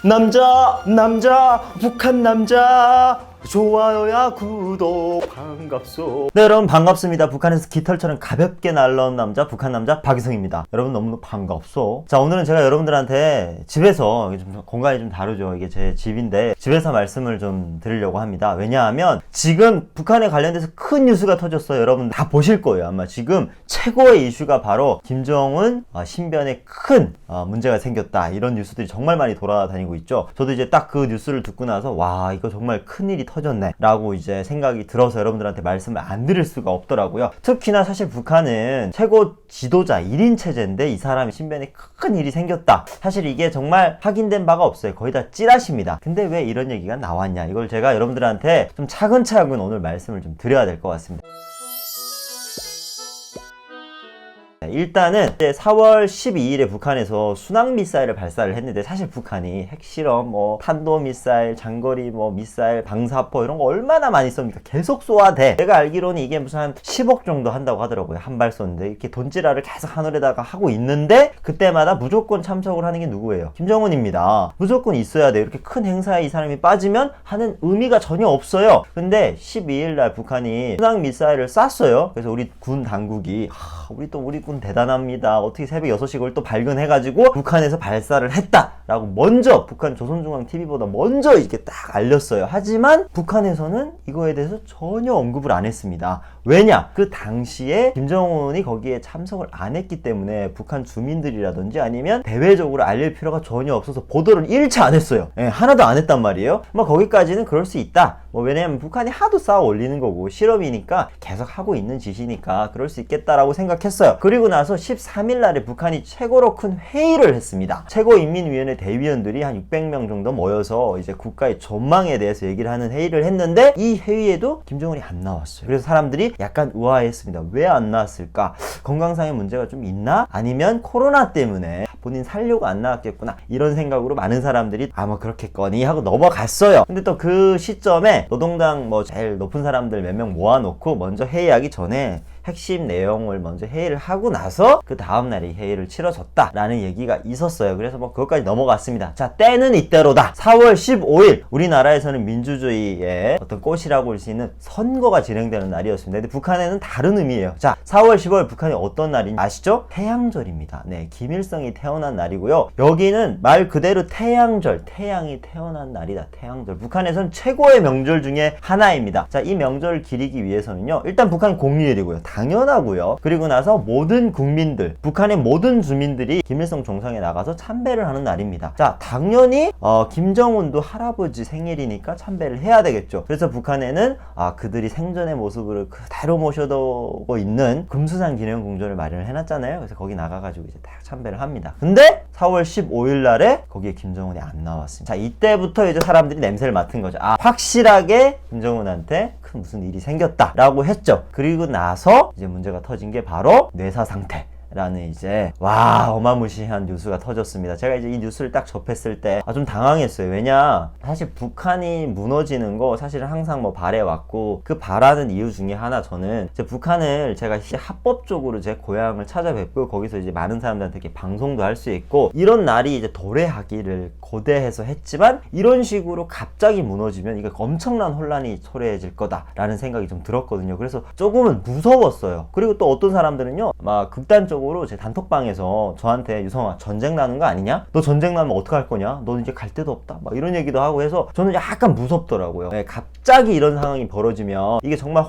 남자 북한 남자 좋아요야 구독 반갑소. 네, 여러분 반갑습니다. 북한에서 깃털처럼 가볍게 날라온 남자 북한 남자 박이성입니다. 여러분 너무 반갑소. 자, 오늘은 제가 여러분들한테 집에서 좀 공간이 좀 다르죠. 이게 제 집인데 집에서 말씀을 좀 드리려고 합니다. 왜냐하면 지금 북한에 관련돼서 큰 뉴스가 터졌어요. 여러분 다 보실 거예요. 아마 지금 최고의 이슈가 바로 김정은 신변에 큰 문제가 생겼다, 이런 뉴스들이 정말 많이 돌아다니고 있죠. 저도 이제 딱 그 뉴스를 듣고 나서 와, 이거 정말 큰일이 터졌네 라고 이제 생각이 들어서 여러분들한테 말씀을 안 드릴 수가 없더라고요. 특히나 사실 북한은 최고 지도자 1인 체제인데 이 사람이 신변에 큰 일이 생겼다, 사실 이게 정말 확인된 바가 없어요. 거의 다 찌라시입니다. 근데 왜 이런 얘기가 나왔냐, 이걸 제가 여러분들한테 좀 차근차근 오늘 말씀을 좀 드려야 될 것 같습니다. 일단은 4월 12일에 북한에서 순항미사일을 발사를 했는데, 사실 북한이 핵실험, 탄도미사일, 장거리 미사일, 방사포 이런 거 얼마나 많이 쏩니까? 계속 쏘아대. 제가 알기로는 이게 무슨 한 10억 정도 한다고 하더라고요. 한 발 쏘는데 이렇게 돈지랄을 계속 하늘에다가 하고 있는데, 그때마다 무조건 참석을 하는 게 누구예요? 김정은입니다. 무조건 있어야 돼요. 이렇게 큰 행사에 이 사람이 빠지면 하는 의미가 전혀 없어요. 근데 12일날 북한이 순항미사일을 쐈어요. 그래서 우리 군 당국이 우리 군 대단합니다, 어떻게 새벽 6시 그걸 또 발견해가지고 북한에서 발사를 했다라고 먼저 북한 조선중앙TV보다 먼저 이렇게 딱 알렸어요. 하지만 북한에서는 이거에 대해서 전혀 언급을 안 했습니다. 왜냐? 그 당시에 김정은이 거기에 참석을 안 했기 때문에 북한 주민들이라든지 아니면 대외적으로 알릴 필요가 전혀 없어서 보도를 일체 안 했어요. 하나도 안 했단 말이에요. 거기까지는 그럴 수 있다. 왜냐면 북한이 하도 쌓아 올리는 거고 실험이니까 계속 하고 있는 짓이니까 그럴 수 있겠다라고 생각했어요. 그리고 나서 13일 날에 북한이 최고로 큰 회의를 했습니다. 최고인민위원회 대위원들이 한 600명 정도 모여서 이제 국가의 전망에 대해서 얘기를 하는 회의를 했는데, 이 회의에도 김정은이 안 나왔어요. 그래서 사람들이 약간 의아해했습니다. 왜 안 나왔을까? 건강상의 문제가 좀 있나? 아니면 코로나 때문에 본인 살려고 안 나왔겠구나, 이런 생각으로 많은 사람들이 그렇겠거니 하고 넘어갔어요. 근데 또 그 시점에 노동당 제일 높은 사람들 몇 명 모아놓고 먼저 회의하기 전에 핵심 내용을 먼저 회의를 하고 나서 그 다음날에 회의를 치러졌다라는 얘기가 있었어요. 그래서 그것까지 넘어갔습니다. 자, 때는 이때로다. 4월 15일 우리나라에서는 민주주의의 어떤 꽃이라고 할 수 있는 선거가 진행되는 날이었습니다. 근데 북한에는 다른 의미예요. 자, 4월 15일 북한이 어떤 날인지 아시죠? 태양절입니다. 네, 김일성이 태어난 날이고요. 여기는 말 그대로 태양절, 태양이 태어난 날이다. 태양절. 북한에서는 최고의 명절 중에 하나입니다. 자, 이 명절을 기리기 위해서는요, 일단 북한 공휴일이고요. 당연하고요. 그리고 나서 모든 국민들, 북한의 모든 주민들이 김일성 정상에 나가서 참배를 하는 날입니다. 자, 당연히 김정은도 할아버지 생일이니까 참배를 해야 되겠죠. 그래서 북한에는 그들이 생전의 모습을 그대로 모셔두고 있는 금수산 기념공전을 마련을 해놨잖아요. 그래서 거기 나가가지고 이제 딱 참배를 합니다. 근데 4월 15일 날에 거기에 김정은이 안 나왔습니다. 자, 이때부터 이제 사람들이 냄새를 맡은 거죠. 확실하게 김정은한테 큰 무슨 일이 생겼다라고 했죠. 그리고 나서 이제 문제가 터진 게 바로 뇌사 상태 라는 이제 어마무시한 뉴스가 터졌습니다. 제가 이제 이 뉴스를 딱 접했을 때 좀 당황했어요. 왜냐, 사실 북한이 무너지는 거 사실은 항상 바래왔고, 그 바라는 이유 중에 하나, 저는 이제 북한을 제가 합법적으로 제 고향을 찾아뵙고 거기서 이제 많은 사람들한테 이렇게 방송도 할 수 있고 이런 날이 이제 도래하기를 고대해서 했지만, 이런 식으로 갑자기 무너지면 이게 엄청난 혼란이 초래해질 거다라는 생각이 좀 들었거든요. 그래서 조금은 무서웠어요. 그리고 또 어떤 사람들은요, 극단적으로 제 단톡방에서 저한테 유성아, 전쟁 나는 거 아니냐? 너 전쟁 나면 어떡할 거냐? 너 이제 갈 데도 없다? 이런 얘기도 하고 해서 저는 약간 무섭더라고요. 갑자기 이런 상황이 벌어지면 이게 정말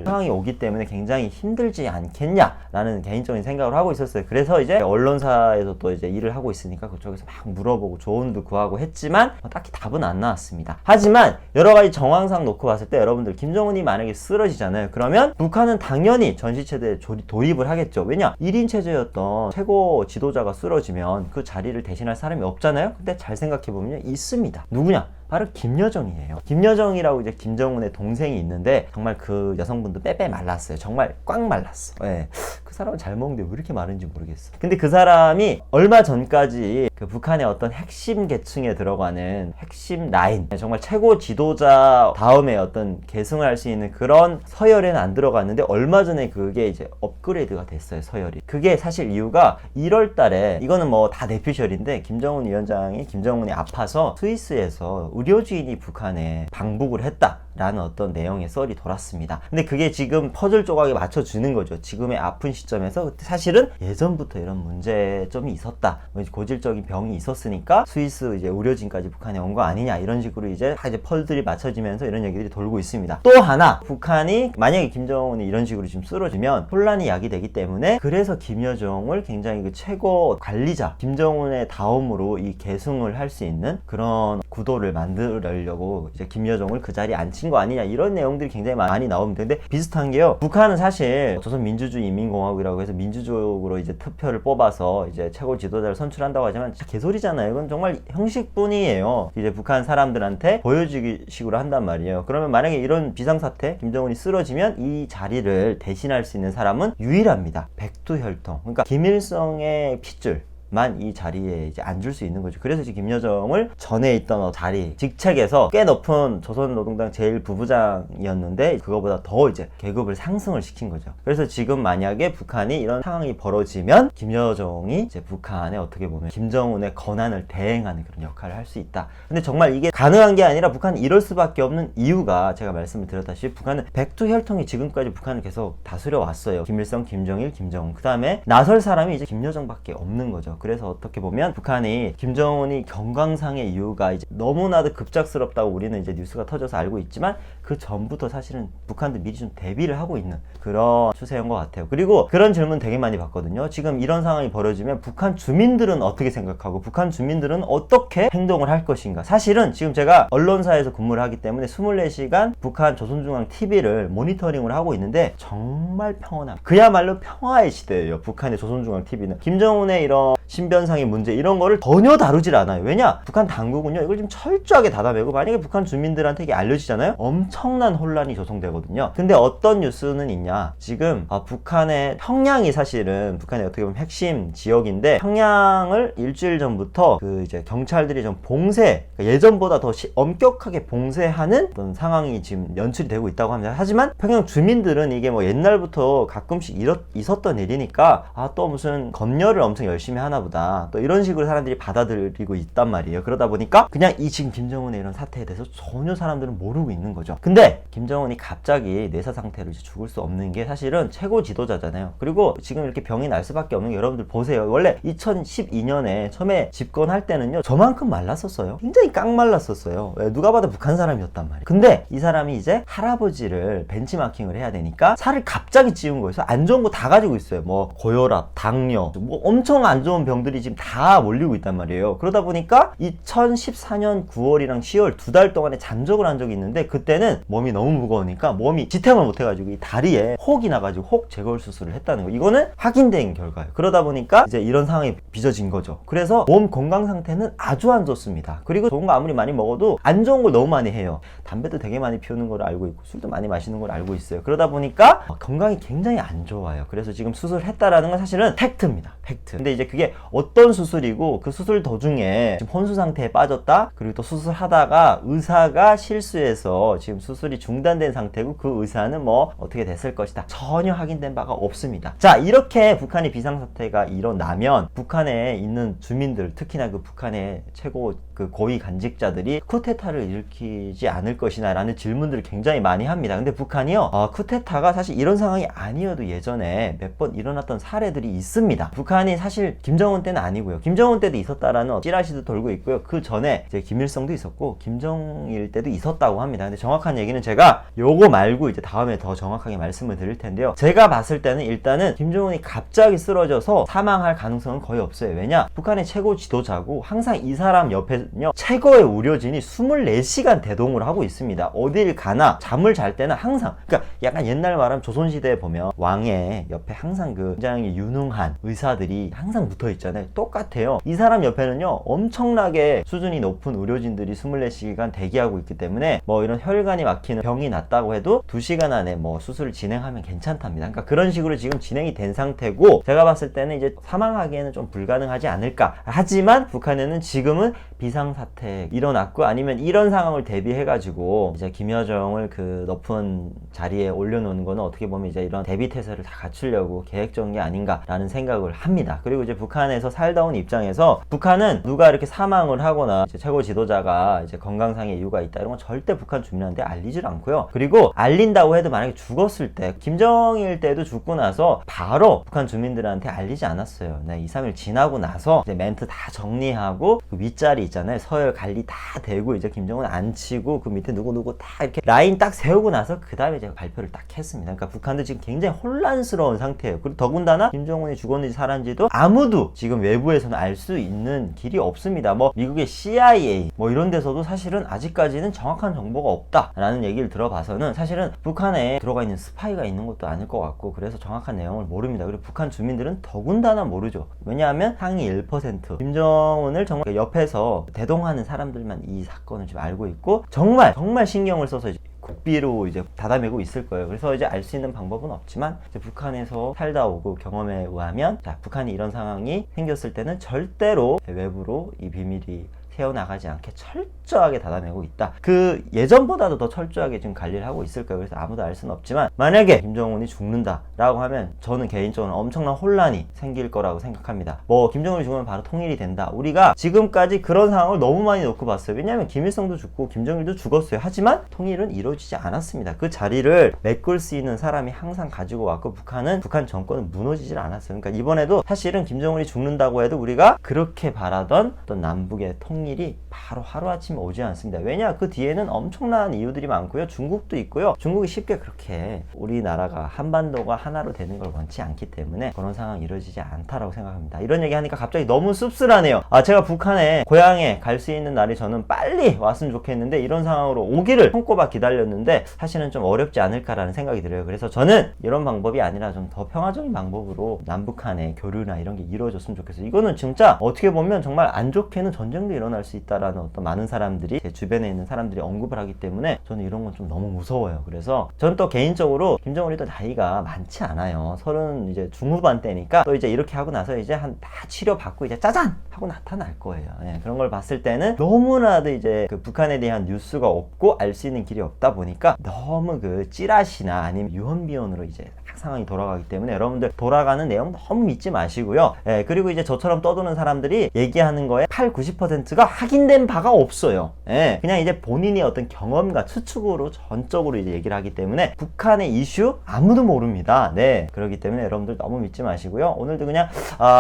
상황이 오기 때문에 굉장히 힘들지 않겠냐라는 개인적인 생각을 하고 있었어요. 그래서 이제 언론사에서 또 이제 일을 하고 있으니까 그쪽에서 막 물어보고 조언도 구하고 했지만 딱히 답은 안 나왔습니다. 하지만 여러 가지 정황상 놓고 봤을 때 여러분들, 김정은이 만약에 쓰러지잖아요. 그러면 북한은 당연히 전시체제에 돌입을 하겠죠. 왜냐? 1인 체제였던 최고 지도자가 쓰러지면 그 자리를 대신할 사람이 없잖아요. 근데 잘 생각해보면 있습니다. 누구냐? 바로 김여정이에요. 김여정이라고 이제 김정은의 동생이 있는데 정말 그 여성분도 빼빼 말랐어요. 정말 꽉 말랐어. 네. 그 사람은 잘 먹는데 왜 이렇게 마른지 모르겠어. 근데 그 사람이 얼마 전까지 그 북한의 어떤 핵심 계층에 들어가는 핵심 라인, 정말 최고 지도자 다음에 어떤 계승을 할 수 있는 그런 서열에는 안 들어갔는데 얼마 전에 그게 이제 업그레이드가 됐어요. 서열이. 그게 사실 이유가 1월 달에 이거는 뭐 다 내피셜인데 김정은 위원장이 김정은이 아파서 스위스에서 의료진이 북한에 방북을 했다라는 어떤 내용의 썰이 돌았습니다. 근데 그게 지금 퍼즐 조각에 맞춰주는 거죠. 지금의 아픈 시점에서 사실은 예전부터 이런 문제점이 있었다. 고질적인 병이 있었으니까 스위스 이제 의료진까지 북한에 온 거 아니냐 이런 식으로 이제 퍼즐들이 맞춰지면서 이런 얘기들이 돌고 있습니다. 또 하나 북한이 만약에 김정은이 이런 식으로 지금 쓰러지면 혼란이 야기되기 때문에 그래서 김여정을 굉장히 그 최고 관리자 김정은의 다음으로 이 계승을 할 수 있는 그런 구도를 만들려고 이제 김여정을 그 자리에 앉힌 거 아니냐 이런 내용들이 굉장히 많이 나옵니다. 근데 비슷한 게요. 북한은 사실 조선민주주의인민공화국이라고 해서 민주적으로 이제 투표를 뽑아서 이제 최고 지도자를 선출한다고 하지만 개소리잖아요. 이건 정말 형식뿐이에요. 이제 북한 사람들한테 보여주기 식으로 한단 말이에요. 그러면 만약에 이런 비상사태 김정은이 쓰러지면 이 자리를 대신할 수 있는 사람은 유일합니다. 백두혈통. 그러니까 김일성의 핏줄 만 이 자리에 이제 앉을 수 있는 거죠. 그래서 이제 김여정을 전에 있던 자리 직책에서 꽤 높은 조선노동당 제1부부장이었는데 그거보다 더 이제 계급을 상승을 시킨 거죠. 그래서 지금 만약에 북한이 이런 상황이 벌어지면 김여정이 이제 북한에 어떻게 보면 김정은의 권한을 대행하는 그런 역할을 할 수 있다. 근데 정말 이게 가능한 게 아니라 북한이 이럴 수밖에 없는 이유가 제가 말씀을 드렸다시피 북한은 백두혈통이 지금까지 북한을 계속 다스려 왔어요. 김일성, 김정일, 김정은. 그 다음에 나설 사람이 이제 김여정밖에 없는 거죠. 그래서 어떻게 보면 북한이 김정은이 경강상의 이유가 이제 너무나도 급작스럽다고 우리는 이제 뉴스가 터져서 알고 있지만 그 전부터 사실은 북한도 미리 좀 대비를 하고 있는 그런 추세인 것 같아요. 그리고 그런 질문 되게 많이 받거든요. 지금 이런 상황이 벌어지면 북한 주민들은 어떻게 생각하고 북한 주민들은 어떻게 행동을 할 것인가. 사실은 지금 제가 언론사에서 근무를 하기 때문에 24시간 북한 조선중앙 TV를 모니터링을 하고 있는데 정말 평온함. 그야말로 평화의 시대예요. 북한의 조선중앙 TV는. 김정은의 이런 신변상의 문제 이런 거를 전혀 다루질 않아요. 왜냐? 북한 당국은요 이걸 좀 철저하게 닫아매고 만약에 북한 주민들한테 이게 알려지잖아요? 엄청난 혼란이 조성되거든요. 근데 어떤 뉴스는 있냐? 지금 북한의 평양이 사실은 북한의 어떻게 보면 핵심 지역인데 평양을 일주일 전부터 그 이제 경찰들이 좀 봉쇄, 그러니까 예전보다 더 엄격하게 봉쇄하는 어떤 상황이 지금 연출이 되고 있다고 합니다. 하지만 평양 주민들은 이게 뭐 옛날부터 가끔씩 있었던 일이니까 또 무슨 검열을 엄청 열심히 하나 보다 또 이런 식으로 사람들이 받아들이고 있단 말이에요. 그러다 보니까 그냥 이 지금 김정은의 이런 사태에 대해서 전혀 사람들은 모르고 있는 거죠. 근데 김정은이 갑자기 뇌사 상태로 이제 죽을 수 없는 게 사실은 최고 지도자잖아요. 그리고 지금 이렇게 병이 날 수밖에 없는 게 여러분들 보세요. 원래 2012년에 처음에 집권할 때는요 저만큼 말랐었어요. 굉장히 깡 말랐었어요. 누가 봐도 북한 사람이었단 말이에요. 근데 이 사람이 이제 할아버지를 벤치마킹을 해야 되니까 살을 갑자기 찌운 거예요. 안 좋은 거 다 가지고 있어요. 뭐 고혈압, 당뇨, 뭐 엄청 안 좋은 병들이 지금 다 몰리고 있단 말이에요. 그러다 보니까 2014년 9월이랑 10월 2달 동안에 잠적을 한 적이 있는데 그때는 몸이 너무 무거우니까 몸이 지탱을 못해가지고 이 다리에 혹이 나가지고 혹 제거울 수술을 했다는 거. 이거는 확인된 결과예요. 그러다 보니까 이제 이런 상황이 빚어진 거죠. 그래서 몸 건강 상태는 아주 안 좋습니다. 그리고 좋은 거 아무리 많이 먹어도 안 좋은 걸 너무 많이 해요. 담배도 되게 많이 피우는 걸 알고 있고 술도 많이 마시는 걸 알고 있어요. 그러다 보니까 건강이 굉장히 안 좋아요. 그래서 지금 수술했다라는 건 사실은 팩트입니다. 팩트. 근데 이제 그게 어떤 수술이고 그 수술 도중에 지금 혼수 상태에 빠졌다. 그리고 또 수술하다가 의사가 실수해서 지금 수술이 중단된 상태고 그 의사는 뭐 어떻게 됐을 것이다. 전혀 확인된 바가 없습니다. 자, 이렇게 북한의 비상사태가 일어나면 북한에 있는 주민들, 특히나 그 북한의 최고 그 고위 간직자들이 쿠데타를 일으키지 않을 것이나 라는 질문들을 굉장히 많이 합니다. 근데 북한이요 쿠데타가 사실 이런 상황이 아니어도 예전에 몇 번 일어났던 사례들이 있습니다. 북한이 사실 김정은 때는 아니고요. 김정은 때도 있었다라는 찌라시도 돌고 있고요. 그 전에 이제 김일성도 있었고 김정일 때도 있었다고 합니다. 근데 정확한 얘기는 제가 요거 말고 이제 다음에 더 정확하게 말씀을 드릴 텐데요. 제가 봤을 때는 일단은 김정은이 갑자기 쓰러져서 사망할 가능성은 거의 없어요. 왜냐? 북한의 최고 지도자고 항상 이 사람 옆에는요 최고의 의료진이 24시간 대동을 하고 있습니다. 어딜 가나 잠을 잘 때는 항상, 그러니까 약간 옛날 말하면 조선시대에 보면 왕의 옆에 항상 그 굉장히 유능한 의사들이 항상 붙어 있잖아요. 똑같아요. 이 사람 옆에는요 엄청나게 수준이 높은 의료진들이 24시간 대기하고 있기 때문에 뭐 이런 혈관이 막히는 병이 났다고 해도 2시간 안에 뭐 수술을 진행하면 괜찮답니다. 그러니까 그런 식으로 지금 진행이 된 상태고, 제가 봤을 때는 이제 사망하기에는 좀 불가능하지 않을까. 하지만 북한에는 지금은 비상사태 일어났고, 아니면 이런 상황을 대비해가지고 이제 김여정을 그 높은 자리에 올려놓는 거는 어떻게 보면 이제 이런 대비태세를 다 갖추려고 계획적인 게 아닌가라는 생각을 합니다. 그리고 이제 북한에서 살다 온 입장에서 북한은 누가 이렇게 사망을 하거나 이제 최고 지도자가 이제 건강상의 이유가 있다 이런 건 절대 북한 주민한테 알리질 않고요. 그리고 알린다고 해도 만약에 죽었을 때, 김정일 때도 죽고 나서 바로 북한 주민들한테 알리지 않았어요. 네, 2, 3일 지나고 나서 이제 멘트 다 정리하고 그 윗자리 있잖아요. 서열 관리 다 되고 이제 김정은 앉히고 그 밑에 누구누구 다 이렇게 라인 딱 세우고 나서 그 다음에 제가 발표를 딱 했습니다. 그러니까 북한도 지금 굉장히 혼란스러운 상태예요. 그리고 더군다나 김정은이 죽었는지 살았는지도 아무도 지금 외부에서는 알 수 있는 길이 없습니다. 뭐 미국의 CIA 뭐 이런 데서도 사실은 아직까지는 정확한 정보가 없다라는 얘기를 들어봐서는 사실은 북한에 들어가 있는 스파이가 있는 것도 아닐 것 같고, 그래서 정확한 내용을 모릅니다. 그리고 북한 주민들은 더군다나 모르죠. 왜냐하면 상위 1%, 김정은을 정말 옆에서 대동하는 사람들만 이 사건을 지금 알고 있고, 정말 신경을 써서 이제 국비로 이제 닫아매고 있을 거예요. 그래서 이제 알 수 있는 방법은 없지만, 이제 북한에서 살다 오고 경험에 의하면, 자, 북한이 이런 상황이 생겼을 때는 절대로 외부로 이 비밀이 새어나가지 않게 철저하게 닫아내고 있다. 그 예전보다도 더 철저하게 지금 관리를 하고 있을 거예요. 그래서 아무도 알 수는 없지만, 만약에 김정은이 죽는다라고 하면 저는 개인적으로 엄청난 혼란이 생길 거라고 생각합니다. 뭐 김정은이 죽으면 바로 통일이 된다. 우리가 지금까지 그런 상황을 너무 많이 놓고 봤어요. 왜냐하면 김일성도 죽고 김정일도 죽었어요. 하지만 통일은 이루어지지 않았습니다. 그 자리를 메꿀 수 있는 사람이 항상 가지고 왔고, 북한 정권은 무너지질 않았어요. 그러니까 이번에도 사실은 김정은이 죽는다고 해도 우리가 그렇게 바라던 어떤 남북의 통일이 바로 하루아침에 오지 않습니다. 왜냐? 그 뒤에는 엄청난 이유들이 많고요. 중국도 있고요. 중국이 쉽게 그렇게 우리나라가 한반도가 하나로 되는 걸 원치 않기 때문에 그런 상황이 이루어지지 않다라고 생각합니다. 이런 얘기 하니까 갑자기 너무 씁쓸하네요. 제가 북한에 고향에 갈 수 있는 날이 저는 빨리 왔으면 좋겠는데, 이런 상황으로 오기를 손꼽아 기다렸는데 사실은 좀 어렵지 않을까라는 생각이 들어요. 그래서 저는 이런 방법이 아니라 좀 더 평화적인 방법으로 남북 간의 교류나 이런 게 이루어졌으면 좋겠어요. 이거는 진짜 어떻게 보면 정말 안 좋게는 전쟁도 일어날 수 있다라는 어떤 많은 사람들이, 제 주변에 있는 사람들이 언급을 하기 때문에 저는 이런 건 좀 너무 무서워요. 그래서 저는 또 개인적으로 김정은이도 나이가 많지 않아요. 30 이제 중후반 때니까, 또 이제 이렇게 하고 나서 이제 한 다 치료받고 이제 짜잔 하고 나타날 거예요. 네, 그런 걸 봤을 때는 너무나도 이제 그 북한에 대한 뉴스가 없고 알 수 있는 길이 없다 보니까 너무 그 찌라시나 아니면 유언비어으로 이제 상황이 돌아가기 때문에 여러분들 돌아가는 내용 너무 믿지 마시고요. 예, 그리고 이제 저처럼 떠도는 사람들이 얘기하는 거에 80~90%가 확인된 바가 없어요. 예, 그냥 이제 본인이 어떤 경험과 추측으로 전적으로 이제 얘기를 하기 때문에 북한의 이슈 아무도 모릅니다. 네, 그렇기 때문에 여러분들 너무 믿지 마시고요. 오늘도 그냥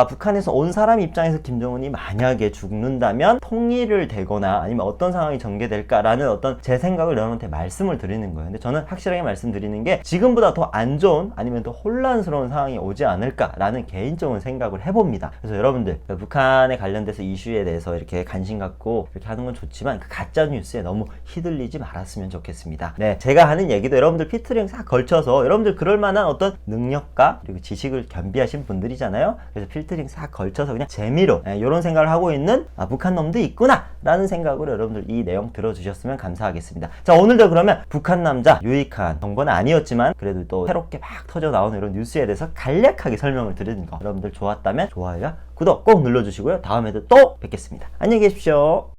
북한에서 온 사람 입장에서 김정은이 만약에 죽는다면 통일을 되거나 아니면 어떤 상황이 전개될까라는 어떤 제 생각을 여러분한테 말씀을 드리는 거예요. 근데 저는 확실하게 말씀드리는 게 지금보다 더 안 좋은 아니면 더 혼란스러운 상황이 오지 않을까라는 개인적인 생각을 해봅니다. 그래서 여러분들 북한에 관련돼서 이슈에 대해서 이렇게 관심 갖고 이렇게 하는 건 좋지만 그 가짜 뉴스에 너무 휘둘리지 말았으면 좋겠습니다. 네, 제가 하는 얘기도 여러분들 피트링 싹 걸쳐서 여러분들 그럴 만한 어떤 능력과 그리고 지식을 겸비하신 분들이잖아요. 그래서 필터링 싹 걸쳐서 그냥 재미로 이런 생각을 하고 있는 북한 놈도 있구나 라는 생각으로 여러분들 이 내용 들어주셨으면 감사하겠습니다. 자, 오늘도 그러면 북한 남자 유익한 정보는 아니었지만 그래도 또 새롭게 막 터져 나오는 이런 뉴스에 대해서 간략하게 설명을 드리는 거 여러분들 좋았다면 좋아요와 구독 꼭 눌러주시고요. 다음에도 또 뵙겠습니다. 안녕히 계십시오.